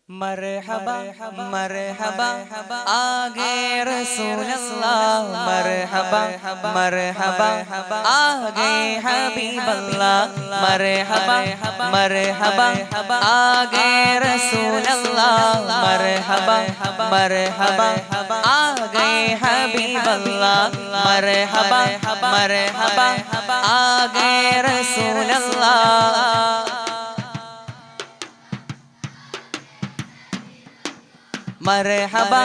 मरहबा मरहबा आगे रसूल अल्लाह मरहबा मरहबा आगे हबीब अल्लाह मरहबा मरहबा आगे रसूल अल्लाह मरहबा मरहबा आगे हबीब अल्लाह मरहबा मरहबा आगे रसूल अल्लाह मरहबा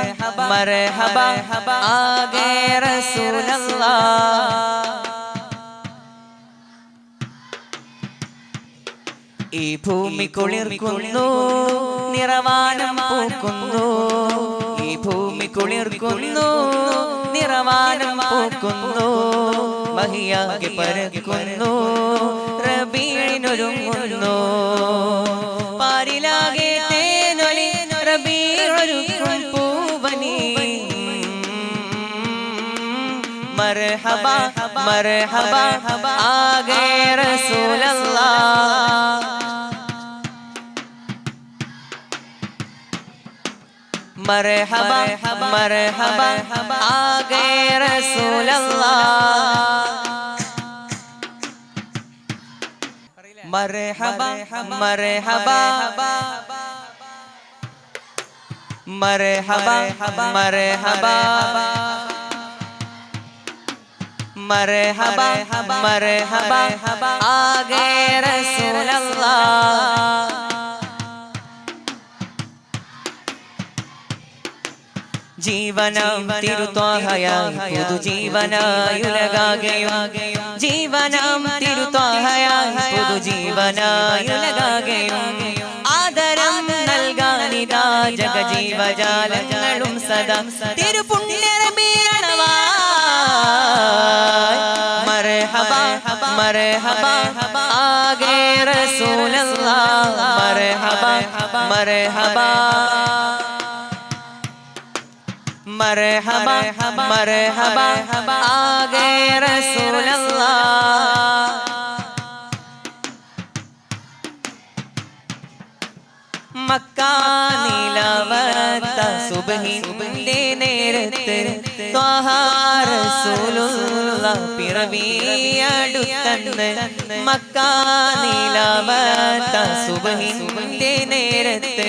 मरहबा आगे रसूल अल्लाह ഈ ഭൂമി കുളിർക്കുന്നു നിറവാനം പൂക്കുന്നു ഈ ഭൂമി കുളിർക്കുന്നു നിറവാനം പൂക്കുന്നു മഹിയാകെ പരക്കുന്നു റബീഇനൊരുങ്ങുന്നു പാരിലാകെ തേനൊലി റബീഉൽ പൂവനി മർഹബാ മർഹബാ ആഗേ റസൂൽ അല്ലാഹ് മർഹബാ മർഹബാ ആഗേ റസൂൽ അല്ലാഹ് മർഹബാ മർഹബാ मरहबा मरहबा मरहबा मरहबा आगे रसूल अल्लाह जीवनम तिरुत्वाहयाയി പുതുജീവനായുലകാകയും ജീവനം തിരുത്വാഹയായി പുതുജീവനായുലകാകയും ആദരം നൽകാനിതാ ജഗജീവജാലങ്ങളും സദാ തിരുപുണ്യറബീഅണവായി മർഹബാ മർഹബാ ആഗേ റസൂൽ അല്ലാഹ് മർഹബാ മർഹബാ मरहबा मरहबा आगे रसूल अल्लाह मक्का नीलावत सुबഹിന്റെ നേരത്ത് ത്വാഹ റസൂലുള്ളാഹ് പിറവിയടുത്തന്ന് മക്ക നീലാവത സുബഹിന്റെ നേരത്ത്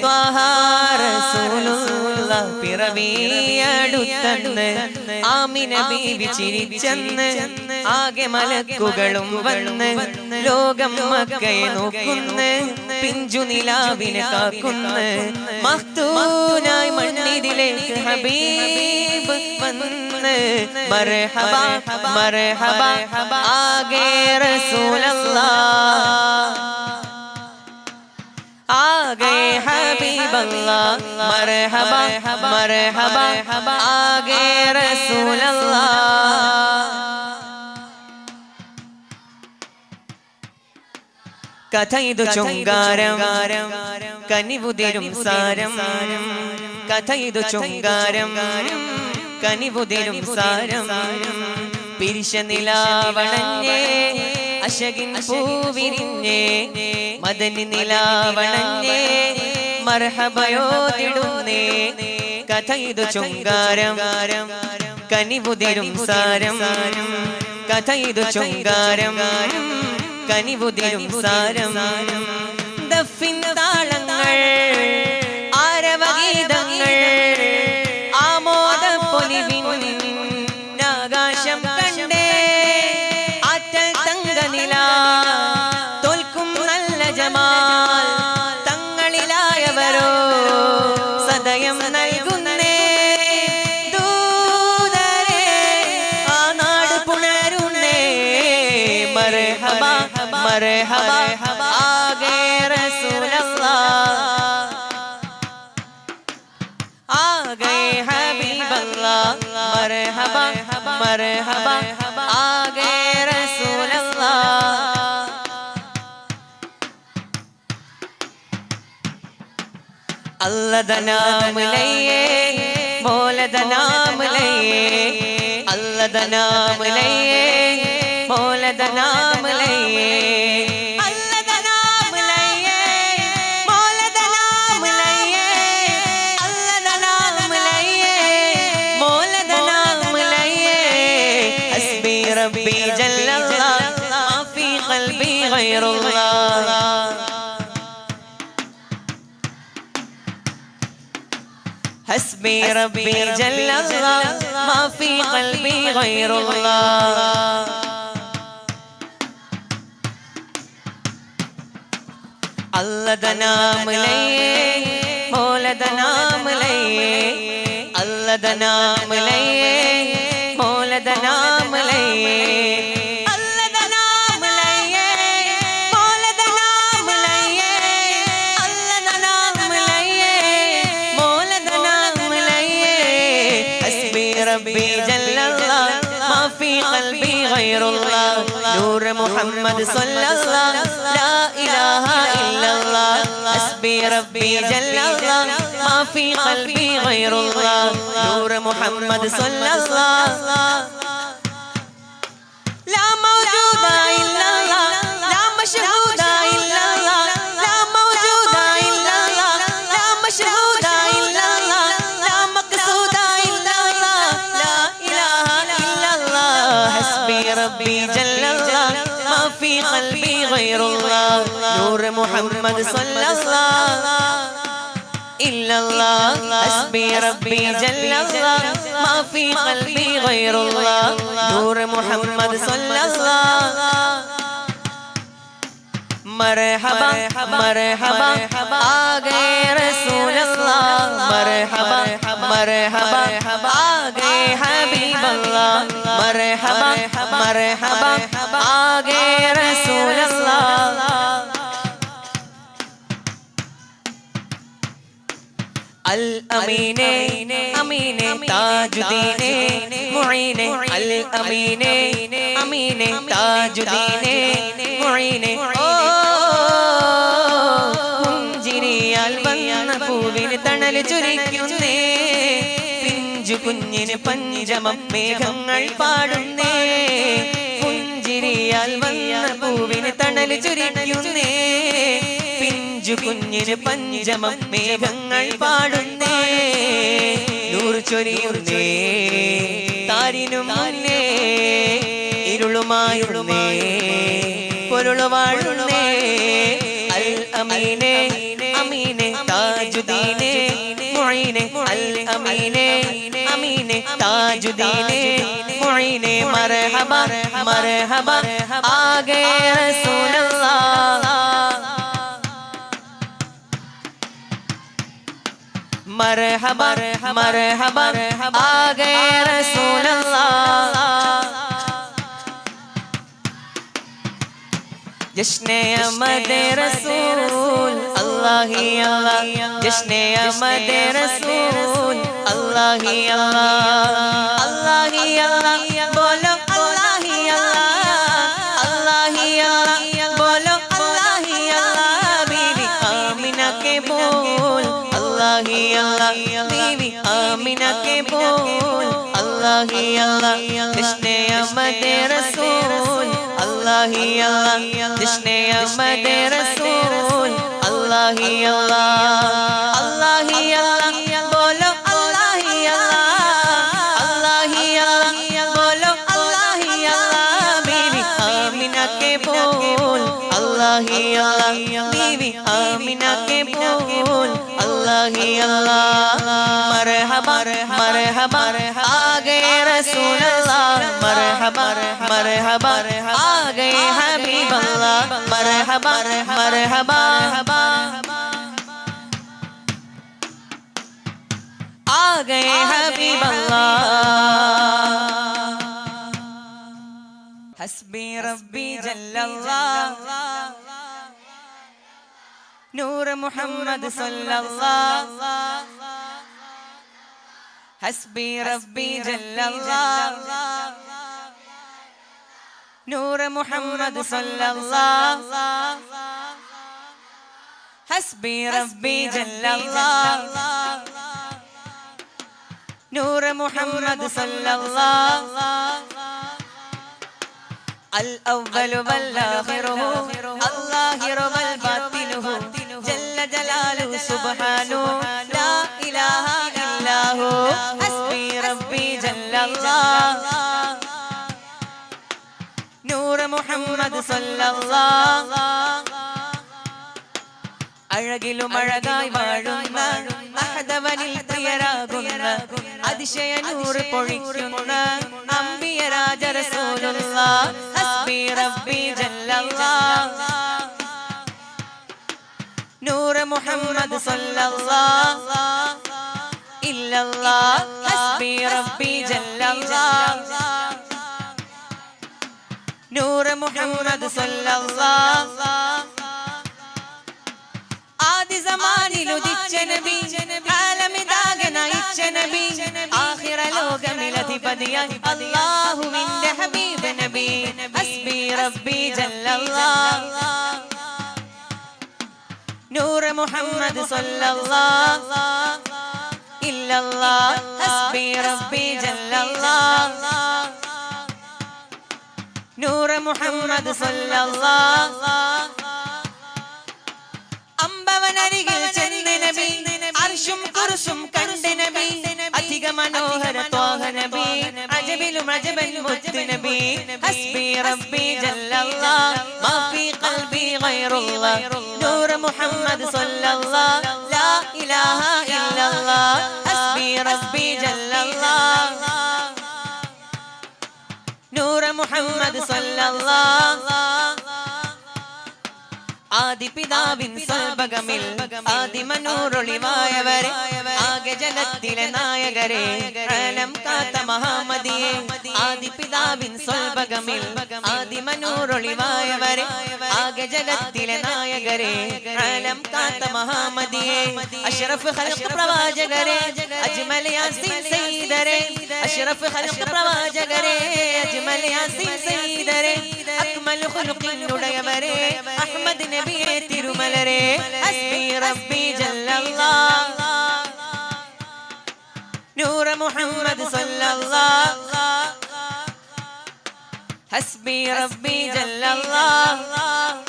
ത്വാഹ റസൂലുള്ളാഹ് പിറവിയടുത്തന്ന് ആമിന ബീവി ചിരിച്ചെന്ന് ആകെ മലക്കുകളും വന്ന് ലോകം മക്കയെ നോക്കുന്ന് പിഞ്ചു നിലാവിനെ കാക്കുന്ന് മഖ്തൂനായി മണ്ണിതിലേക്ക് ഹബീബ് വന്ന് മർഹബാ മർഹബാ ആഗേ റസൂൽ അല്ലാഹ് आगे हबीब अल्लाह मरहबा मरहबा आगे रसूल अल्लाह കഥയിതു ചുങ്കാരം കനിവുതിരും സാരം കഥയിതു ചുങ്കാരം കനിവുതിരും സാരം പിരിശ നിലാവണഞ്ഞേ അശകിൻ പൂവിരിഞ്ഞേ മദനി നിലാവണഞ്ഞേ മർഹബയോതിടുന്നേ കഥയിതു ചുങ്കാരം കനിവുതിരും സാരം കഥയിതു ചുങ്കാരം കനിവുതിരും സാരം ദഫിൻ താളങ്ങൾ ആരവഗീതങ്ങൾ ആമോദ പൊലിവിൻ ആകാശം കണ്ടേ ആറ്റൽ തങ്കനില തോൽക്കും നല്ല ജമാൽ തങ്ങളിലായവരോ സദയം നൽകുന്നേ ദൂതരേ ആ നാട് പുണരുന്നേ മർഹബാ മർഹബാ ആഗേ റസൂൽ അല്ലാഹ് ആഗേ ഹബീബ് അല്ലാഹ് മർഹബാ മർഹബാ ആഗേ റസൂൽ അല്ലാഹ് अल्लाह दा नाम लइए मौला दा नाम लइए अल्लाह दा नाम लइए मौला दा नाम लइए अल्लाह दा नाम جل الله ما في قلبي غير الله حسبي ربي جل الله ما في قلبي غير الله अल्लाह दा नाम लइए मौला दा नाम लइए अल्लाह दा नाम लइए मौला दा नाम लइए अल्लाह दा नाम लइए मौला दा नाम लइए अल्लाह दा नाम लइए मौला दा नाम लइए हस्बी रब्बी जल्लल्लाह ما في قلبي غير الله نور محمد صلى الله لا إله إلا الله حسبي ربي جل الله ما في قلبي غير الله نور محمد صلى الله لا موجود إلا الله لا مشهود إلا الله لا موجود إلا الله لا مشهود إلا الله لا مقصود إلا الله لا إله إلا الله حسبي ربي جل الله ما في قلبي غير الله نور محمد صلى الله إلا الله حسبي ربي جل الله ما في قلبي غير الله نور محمد صلى الله مرحبا مرحبا आ गए रसूल अल्लाह मरहबा मरहबा आ गए हबीब अल्लाह मरहबा मरहबा आ गए रसूल अल्लाह अल अमीने अमीने ताजुद्दीने मुईने अल अमीने अमीने ताजुद्दीने मुईने പുഞ്ചിരിയാൽ വന്ന പൂവിന് തണൽ ചൊരിക്കുന്നേ പിഞ്ചു കുഞ്ഞിന് പഞ്ചമം മേഘങ്ങൾ പാടുന്നേ പുഞ്ചിരിയാൽ വന്ന പൂവിന് തണൽ ചൊരിക്കുന്നേ പിഞ്ചു കുഞ്ഞിന് പഞ്ചമം മേഘങ്ങൾ പാടുന്നേ നൂർ ചൊരിയുന്നേ താരിനു മുന്നേ ഇരുളുമായുള്ളേ പൊരുളു വാഴുന്നേ അൽ അമീനെ അമീനെ താജുദ്ദീനെ മുഈനെ അൽ അമീനെ അമീനെ താജുദ്ദീനെ മുഈനെ മർഹബ മർഹബ ആ ഗए റസൂൽ അല്ലാഹ് मरहबा मरहबा आ गए रसूल अल्लाह जश्ने अहमद रसूल अल्लाह ही अल्लाह जश्ने अहमद रसूल अल्लाह ही अल्लाह अल्लाह ही अल्लाह बोलो अल्लाह ही अल्लाह अल्लाह ही अल्लाह बोलो अल्लाह ही अल्लाह बीवी आमिना के बोल अल्लाह ही अल्लाह बीवी आमिना के बोल अल्लाह ही अल्लाह जश्ने अहमद रसूल अल्लाह ही अल्लाह जश्ने अहमद रसूल अल्लाह ही अल्लाह बोलो अल्लाह ही अल्लाह अल्लाह ही अल्लाह बोलो अल्लाह ही अल्लाह बीवी आमिना के बोल अल्लाह ही अल्लाह बीवी आमिना के बोल अल्लाह ही अल्लाह मरहबा मरहबा आ गए रसूल अल्लाह मरहबा मरहबा आ गए हबीब अल्लाह मरहबा मरहबा आ गए हबीब अल्लाह हस्बी रब्बी जल्लल्लाह नूर मुहम्मद सल्लल्लाह हस्बी रब्बी जल्लल्लाह नूर मुहम्मद सल्लल्लाह हस्बी रब्बी जल्लल्लाह नूर मुहम्मद सल्लल्लाह अल अव्वल वल आखिर अल्लाह वल बातिन जल्ल जलालहु सुब्हानु ला इलाहा इल्ला हु हस्बी रब्बी जल्लल्लाह നൂർ മുഹമ്മദ് സല്ലല്ലാഹ് അഴകിലും അഴകായി വാഴുന്ന അഹദവനിൽ പ്രിയരാകുന്ന അതിശയ നൂർ പൊഴിക്കുന്ന അംബിയ രാജ റസൂലുള്ളാഹ് ഹസ്ബി റബ്ബി ജല്ലല്ലാഹ് നൂർ മുഹമ്മദ് സല്ലല്ലാഹ് ഇല്ലല്ലാഹ് ഹസ്ബി റബ്ബി ജല്ലല്ലാഹ് നൂർ മുഹമ്മദ് സല്ലല്ലാഹ് ആദി സമാനിൽ ഉദിച്ച നബി ആലമിതാകെ നയിച്ച നബി ആഖിറ ലോകമിൽ അധിപതിയായി അല്ലാഹുവിന്റെ ഹബീബ് നബി ഹസ്ബി റബ്ബി ജല്ലല്ലാഹ് നൂർ മുഹമ്മദ് സല്ലല്ലാഹ് ഇല്ലല്ലാഹ് ഹസ്ബി റബ്ബി ജല്ലല്ലാഹ് നൂർ മുഹമ്മദ് സല്ലല്ലാഹ് അമ്പവനരികിൽ ചെന്ന നബി അർശും കുർശും കണ്ട നബി അധിക മനോഹര ത്വാഹ നബി അജബിലും അജബൻ മുത്ത് നബി ഹസ്ബി റബ്ബി ജല്ലല്ലാഹ് മാ ഫീ ഖൽബി ഗൈറുല്ലാഹ് നൂർ മുഹമ്മദ് സല്ലല്ലാഹ് ലാ ഇലാഹ ഇല്ലല്ലാഹ് ഹസ്ബി റബ്ബി ജല്ലല്ലാഹ് നൂർ മുഹമ്മദ് സല്ലല്ലാഹ് ആദി പിതാവിൻ സ്വൽഭഗമിൽ ആദിമനൂറൊളിവായവരെ ആകെ ജഗത്തിലെ നായകരെ ആലം കാത്ത മഹാമദിയെ ആദി പിതാവിൻ സ്വൽഭഗമിൽ ആദിമനൂറൊളിവായവരെ ആകെ ജഗത്തിലെ നായകരെ ആലം കാത്ത മഹാമദിയെ അഷ്റഫ് ഖൽഖ് പ്രവാചകരെ അജ്മൽ യാസീൻ സയ്യിദരെ അഷ്റഫ് ഖൽഖ് പ്രവാചകരെ അജ്മൽ യാസീൻ സയ്യിദരെ അക്മൽ ഖുൽഖിൻ ഉടയവരെ അഹ്മദ് നബിയെ തിരുമലരെ ഹസ്ബി റബ്ബി ജല്ലല്ലാഹ് നൂർ മുഹമ്മദ് സല്ലല്ലാഹ് ഹസ്ബി റബ്ബി ജല്ലല്ലാഹ്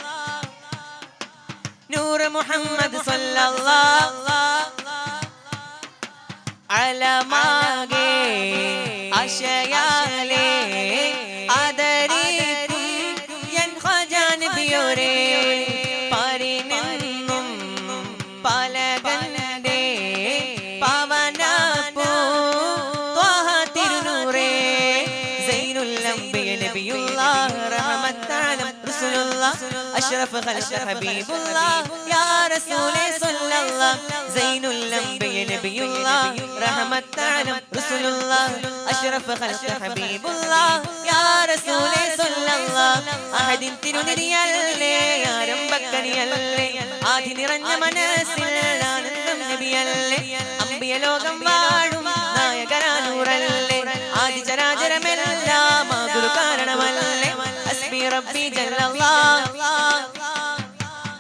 നൂർ മുഹമ്മദ് സല്ലല്ലാഹ് അലമാകെ അശയാലേ ആദരിക്കും എൻ ഖജാ നബിയോരേ പരിനെന്നും പലകന്റെ പവനപ്പൂ ത്വാഹ തിരുനൂറേ സൈനുൽ അംബിയ നബിയുല്ലാഹ് റഹ്മത്താലം റസൂലുള്ളാഹ് അഷ്റഫ് ഖൽഖ് ഹബീബുല്ലാഹ് യാ റസൂലേ സല്ലല്ലാഹ് സൈനുൽ അംബിയ നബിയുല്ലാഹ് റഹ്മത്താലം റസൂലുള്ളാഹ് അഷ്റഫ് ഖൽഖ് ഹബീബുല്ലാഹ് യാ റസൂലേ സല്ലല്ലാഹ് അഹദിൻ തിരുനിരിയല്ലേ ആരംഭക്കനിയല്ലേ ആദി നിറഞ്ഞ മനസ്സിൽ ആനന്ദം നബിയല്ലേ അംബിയ ലോകം വാഴും നായകനൂറല്ലേ ആദി ചരാചരമെല്ലാം ആകുരു കാരണമല്ലേ ഹസ്ബി റബ്ബി ജല്ലല്ലാഹ്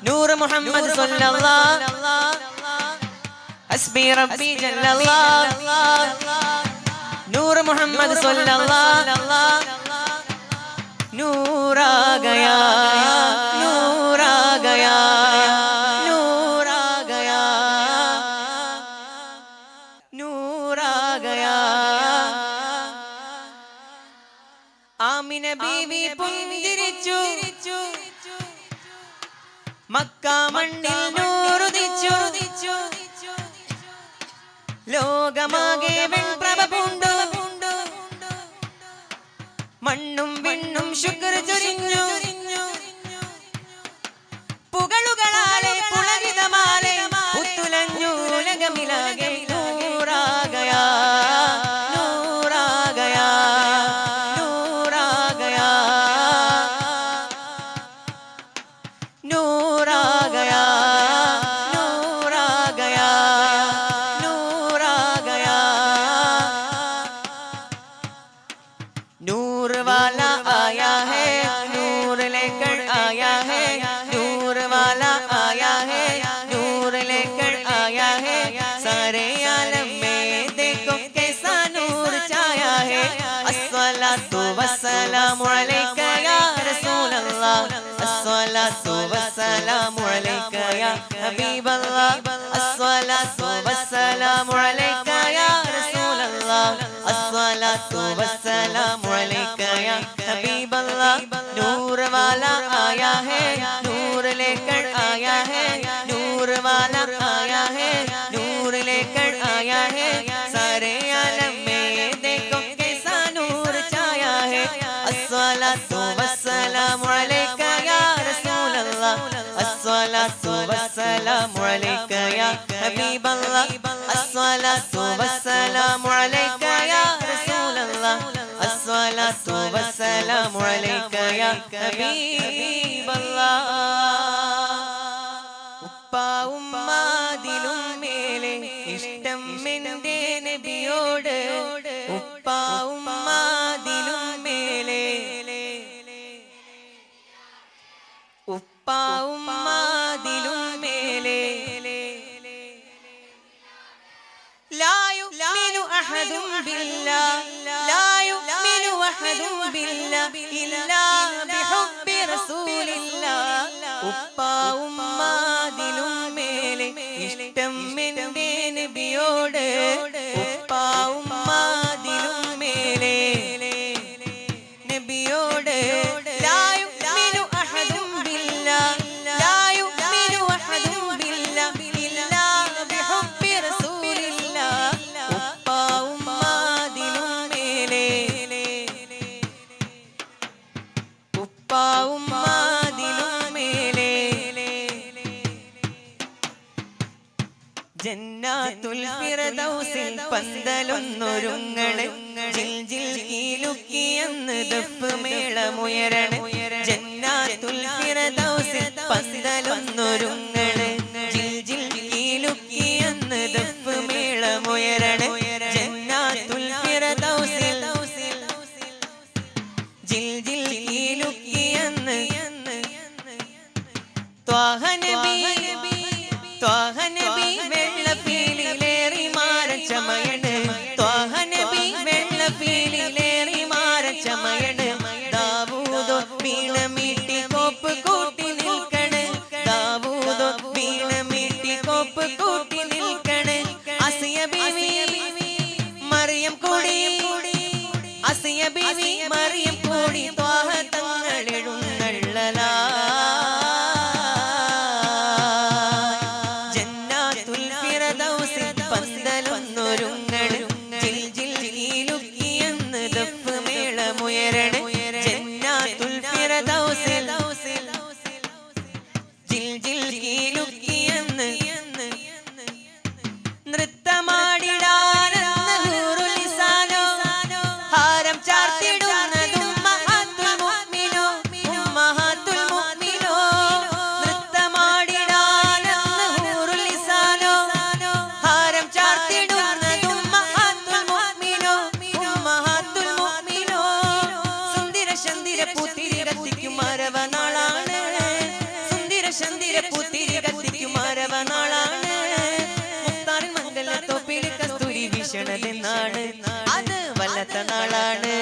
നൂർ മുഹമ്മദ് സല്ലല്ലാഹ് ഹസ്ബി റബ്ബി ജല്ലല്ലാഹ് നൂർ മുഹമ്മദ് സല്ലല്ലാഹ് नूर आ गया नूर आ गया नूर आ गया नूर आ गया ആമിന ബീവി പുഞ്ചിരിച്ചു മക്ക മണ്ണിൽ നൂറുദിച്ചു ലോകമാകെ വെൺപ്രഭ പൂണ്ടു മണ്ണും വിണ്ണും ശുക്ർ ചൊരിഞ്ഞു പുകളുകളാലെ പുളകിതമാലെ പുത്തുലഞ്ഞു ഉലകമിലാകെ നൂർ ആ ഗയാ നൂർ ആ ഗയാ നൂർ ആ ഗയാ നൂർ ആ ഗയാ നൂർ ആ ഗയാ നൂർ ആ ഗയാ नूर वाला आया है नूर लेकर आया है नूर वाला आया है नूर लेकर आया है सारे आलम में देखो कैसा नूर छाया है अस्सलातु वस्सलामु अलैका या रसूल अल्लाह अस्सलातु वस्सलामु अलैका या हबीब अल्लाह अस्सलातु वस्सलामु अलैका या रसूल अल्लाह अस्सलातु अस्सलातु वस्सलामु अलैका या हबीब अल्लाह नूर वाला आया है नूर लेकर आया है नूर वाला आया है नूर लेकर आया है सारे आलम में देखो कैसा नूर छाया है अस्सलातु वस्सलामु अलैका या रसूल अल्लाह अस्सलातु वस्सलामु अलैका या हबीब अल्लाह अस्सलातु वस्सलामु अलैका या रसूल अल्लाह अस्सलातु वस्सलामु अलैका या हबीब अल्लाह ഉപ്പാ ഉമ്മാതിലും മേലെ ഇഷ്ടം എൻ്റെ നബിയോട് ഉപ്പാ ഉമ്മാതിലും മേലെ ഉപ്പാ ഉമ്മാതിലും മേലെ لا يؤمن أحد بالله لا يؤمن أحد بالله إلا بحب رسول الله ഉപ്പാ ഉമ്മാതിലും മേലെ ഇഷ്ടം എൻ്റെ നബിയോട് ഉപ്പാ ഉമ്മാതിലും മേലെ നബിയോട് لا يؤمن أحد بالله لا يؤمن أحد بالله إلا بحب رسول الله ഉപ്പാ ഉമ്മാതിലും മേലെ ഉപ്പാ ഉമ്മാതിലും മേലെ ജന്നാത്തുൽ ഫിർദൗസിൽ പന്തലൊന്നൊരുങ്ങണ് ജിൽ ജിൽ കീലുക്കിയെന്ന് ദഫ് മേളമുയരണ ജന്നാത്തുൽ ഫിർദൗസിൽ പന്തലൊന്നൊരുങ്ങണ് ജിൽ ജിൽ കീലുക്കിയെന്ന് ദഫ് മേളമുയരണ ജന്നാത്തുൽ ഫിർദൗസിൽ ജിൽ ജിൽ കീലുക്കിയെന്ന് ത്വാഹ നബി വെള്ളപ്പീലിലേറി മാരച്ചമയണ് ത്വാഹ നബി വെള്ളപ്പീലിലേറി മാരച്ചമയണ് ദാവൂദോ വീണ മീട്ടി കോപ്പ് കൂട്ടി നിൽക്കണ് ദാവൂദോ വീണ മീട്ടി കോപ്പ് കൂട്ടി നിൽക്കണ് അസിയ ബീവി മറിയം കൂടി അസിയ ബീവി മറിയം കൂടി ത്വാഹ തങ്ങളെഴുന്നള്ളലാ പന്തലൊന്നൊരുങ്ങണ് ജിൽ ജിൽ കീലുക്കിയെന്ന് ദഫ് മേളമുയരണ ജന്നാത്തുൽ ഫിർദൗസിൽ ജിൽ ജിൽ കീലുക്കിയെന്ന് നൃത്തമാടിടാനെന്ന് ഹൂറുൽ ലിസാനോ ഹാരം ചാർത്തിടുന്നതും ഉമ്മഹാത്തുൽ മുഅ്മിനോ ഉമ്മഹാത്തുൽ മുഅ്മിനോ നൃത്തമാടിടാനെന്ന് ഹൂറുൽ ലിസാനോ ഹാരം ചാർത്തിടുന്നതും ഉമ്മഹാത്തുൽ മുഅ്മിനോ ഉമ്മഹാത്തുൽ മുഅ്മിനോ സുന്ദര ചന്ദിര പൂത്തിരി കത്തിക്കും മരവനാളാണ് സുന്ദര ചന്ദിര പൂത്തിരി കത്തിക്കും മരവനാളാണ് മുത്താറിൻ മംഗലത്തോപ്പിൽ കസ്തൂരി വീശണതെന്നാണ് അത് വല്ലാത്ത നാളാണ്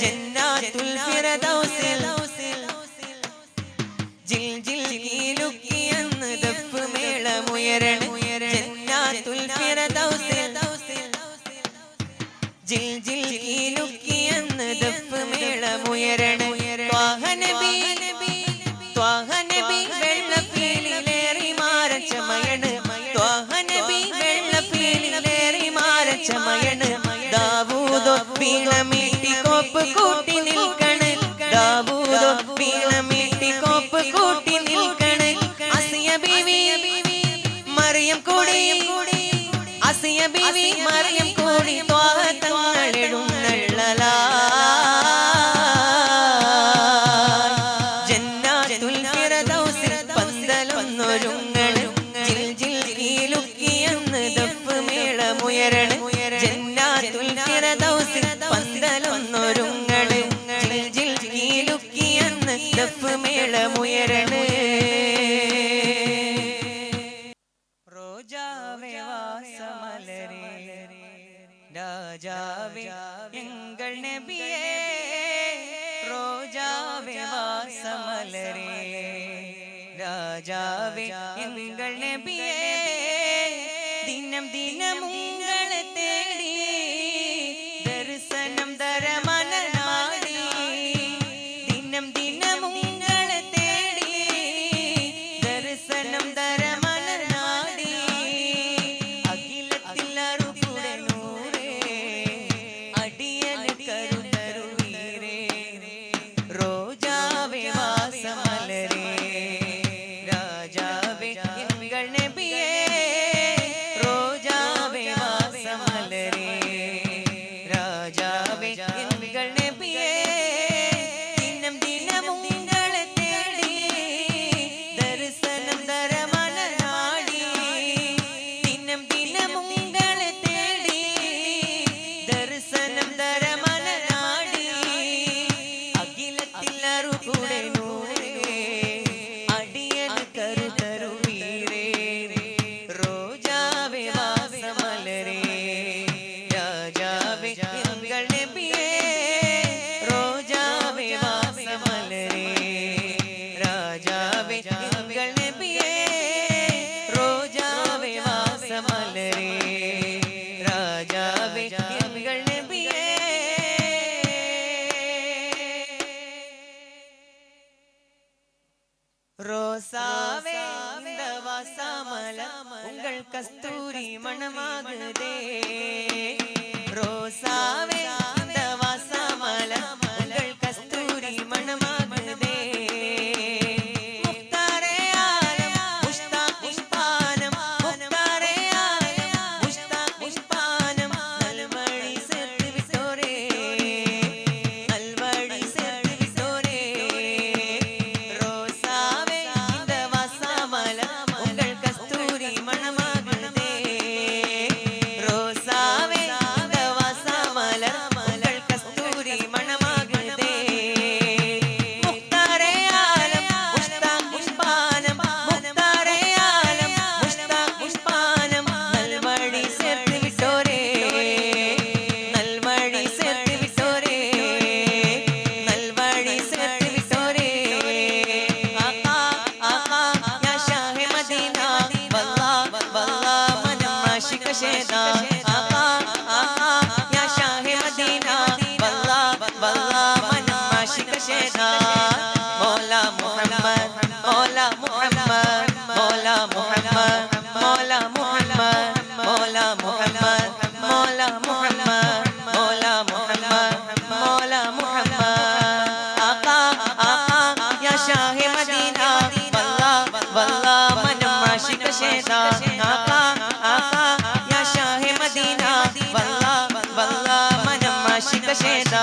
ജന്നാത്തുൽ ഫിർദൗസിൽ ജിൽ ജിൽ കീലുക്കിയെന്ന് ദഫ് മേളമുയരണ ജന്നാത്തുൽ ഫിർദൗസിൽ ജിൽ ജിൽ കീലുക്കിയെന്ന് ദഫ് മേളമുയരണ ത്വാഹ നബി വെള്ളപ്പീലിലേറി മാരച്ചമയണ് ത്വാഹ നബി വെള്ളപ്പീലിലേറി മാരച്ചമയണ് ദാവൂദോ വീണ മീട്ടി കോപ്പ് കൂട്ടി നിൽക്കണ് ദാവൂദോ വീണ മീട്ടി കോപ്പ് കൂട്ടി നിൽക്കണ് അസിയ ബീവി മറിയം കൂടി അസിയ ബീവി മറിയം കൂടി ത്വാഹ തങ്ങളെഴുന്നള്ളലാ ജന്നാത്തുൽ ഫിർദൗസിൽ പന്തലൊന്നൊരുങ്ങണ് ജിൽ ജിൽ കീലുക്കിയെന്ന് ദഫ് മേളമുയരണ ജന്നാത്തുൽ ഫിർദൗസിൽ പന്തലൊന്നൊരുങ്ങണ് ജിൽ ജിൽ കീലുക്കിയെന്ന് ദഫ് മേളമുയരണ റോജാവേ വാസമലരേ രാജാവേ എങ്കൾ നബിയേ റോജാവേ വാസമലരേ രാജാവേ എങ്കൾ നബിയേ ദിനം ദിനം ഉങ്ങളെ തേടി ரோசாவே இந்த வாசமல உங்கள் கஸ்தூரி மணமாகுதே ரோசாவே இந்த வாசமல உங்கள் கஸ்தூரி மணமாகுதே முக்தாரே ஆலம் முஸ்தாக் முஸ்பானம் முக்தாரே ஆலம் முஸ்தாக் முஸ்பானம் நல்வழி சேர்த்து விட்டோரே நல்வழி சேர்த்து விட்டோரே ரோசாவே இந்த வாசமல உங்கள் கஸ்தூரி மணமாகுதே ரோசாவே இந்த வாசமல உங்கள் கஸ்தூரி மணமாகுதே முக்தாரே ஆலம் முஸ்தாக் முஸ்பானம் முக்தாரே ஆலம் முஸ்தாக் முஸ்பானம் நல்வழி சேர்த்து விட்டோரே நல்வழி சேர்த்து விட்டோரே நல்வழி சேர்த்து விட்டோரே ஆகா ஆகா யா ஷாஹே மദീന വല്ലാഹ് വല്ലാഹ് മനം ആശിക ഷേദാ ആകാ ആകാ യാ ഷാഹെ മദീന വല്ലാഹ് വല്ലാഹ് മനം ആശിക ഷേദാ മൗലാ മുഹമ്മദ് മൗലാ മുഹമ്മദ് മൗലാ മുഹമ്മദ് മൗലാ മുഹമ്മദ് മൗലാ മുഹമ്മദ് മൗലാ മുഹമ്മദ് മൗലാ മുഹമ്മദ് മൗലാ മുഹമ്മദ് ആകാ ആകാ യാ ഷാഹെ മദീന വല്ലാഹ് വല്ലാഹ് മനം ആശിക ഷേദാ ആകാ ആകാ യാ ഷാഹെ മദീന വല്ലാഹ് വല്ലാഹ് മനം ആശിക ഷേദാ